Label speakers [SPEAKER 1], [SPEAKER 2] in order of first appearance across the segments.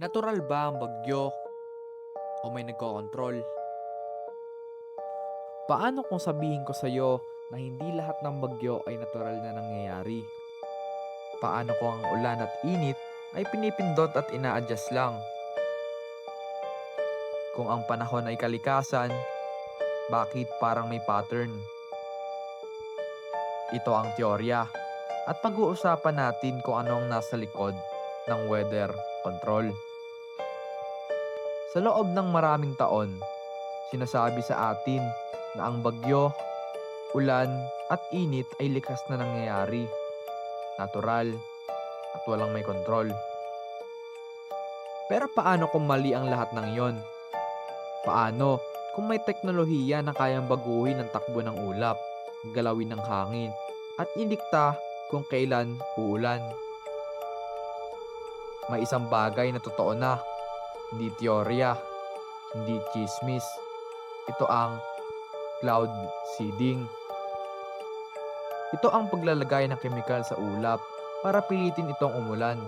[SPEAKER 1] Natural ba ang bagyo o may nagkokontrol? Paano kung sabihin ko sa'yo na hindi lahat ng bagyo ay natural na nangyayari? Paano kung ang ulan at init ay pinipindot at ina-adjust lang? Kung ang panahon ay kalikasan, bakit parang may pattern? Ito ang teorya at pag-uusapan natin kung anong nasa likod ng weather control. Sa loob ng maraming taon, sinasabi sa atin na ang bagyo, ulan at init ay likas na nangyayari, natural at walang may kontrol. Pero paano kung mali ang lahat ng iyon? Paano kung may teknolohiya na kayang baguhin ang takbo ng ulap, galawin ng hangin, at indikta kung kailan uulan? May isang bagay na totoo na, hindi teorya, hindi chismis. Ito ang cloud seeding. Ito ang paglalagay ng kemikal sa ulap para pilitin itong umulan.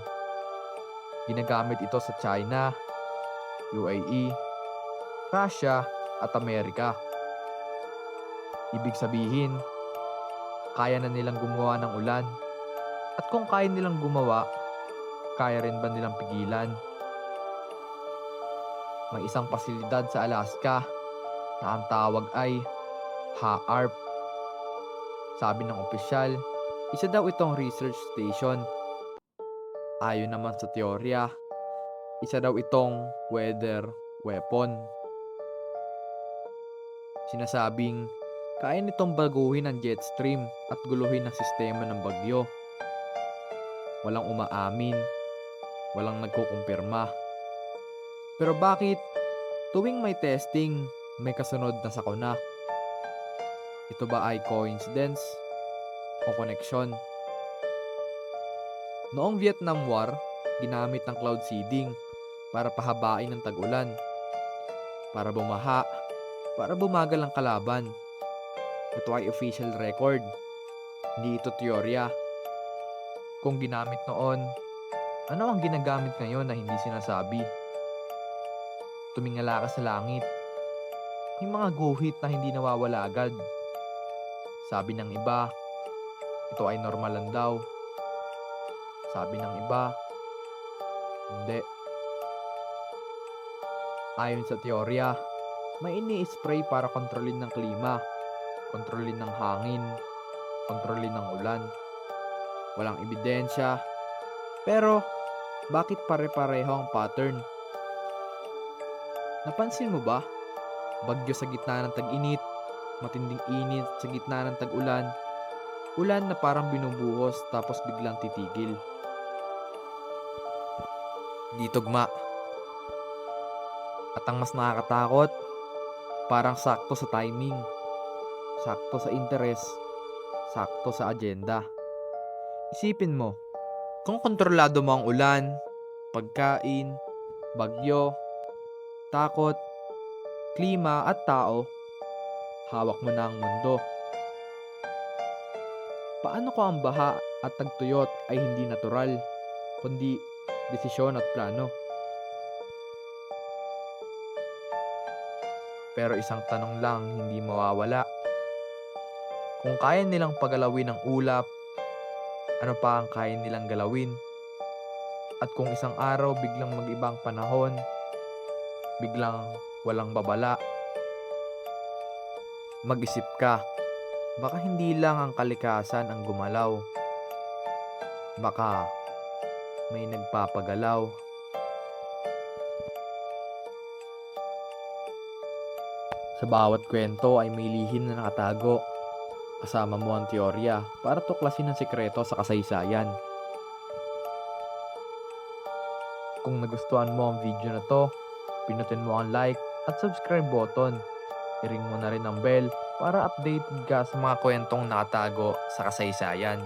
[SPEAKER 1] Ginagamit ito sa China, UAE, Russia at Amerika. Ibig sabihin, kaya na nilang gumawa ng ulan. At kung kaya nilang gumawa, kaya rin ba nilang pigilan? May isang pasilidad sa Alaska na ang tawag ay HAARP. Sabi ng opisyal, isa daw itong research station. Ayon naman sa teorya, isa daw itong weather weapon. Sinasabing, kaya nitong baguhin ang jet stream at guluhin ang sistema ng bagyo. Walang umaamin, walang nagkukumpirma. Pero bakit tuwing may testing, may kasunod na sakuna? Ito ba ay coincidence o koneksyon? Noong Vietnam War, ginamit ng cloud seeding para pahabain ang tag-ulan, para bumaha, para bumagal ang kalaban. Ito ay official record, hindi ito teorya. Kung ginamit noon, ano ang ginagamit ngayon na hindi sinasabi? Tumingala ka sa langit, may mga guhit na hindi nawawala agad. Sabi ng iba, ito ay normal lang daw. Sabi ng iba, hindi. Ayon sa teorya, may ini-spray para kontrolin ng klima, kontrolin ng hangin, kontrolin ng ulan. Walang ebidensya, pero bakit pare-pareho ang pattern? Napansin mo ba? Bagyo sa gitna ng tag-init, matinding init sa gitna ng tag-ulan, ulan na parang binubuhos tapos biglang titigil. Di tugma. At ang mas nakakatakot, parang sakto sa timing, sakto sa interes, sakto sa agenda. Isipin mo, kung kontrolado mo ang ulan, pagkain, bagyo, takot, klima at tao, hawak mo na ang mundo. Paano ko ang baha at tagtuyot ay hindi natural, kundi desisyon at plano? Pero isang tanong lang hindi mawawala. Kung kaya nilang pagalawin ang ulap, ano pa ang kaya nilang galawin? At kung isang araw biglang mag-ibang panahon, biglang walang babala, mag-isip ka, baka hindi lang ang kalikasan ang gumalaw. Baka may nagpapagalaw. Sa bawat kwento ay may lihim na nakatago. Kasama mo ang teorya para tuklasin ang sikreto sa kasaysayan. Kung nagustuhan mo ang video na to, pinutin mo ang like at subscribe button. I-ring mo na rin ang bell para updated ka sa mga kwentong nakatago sa kasaysayan.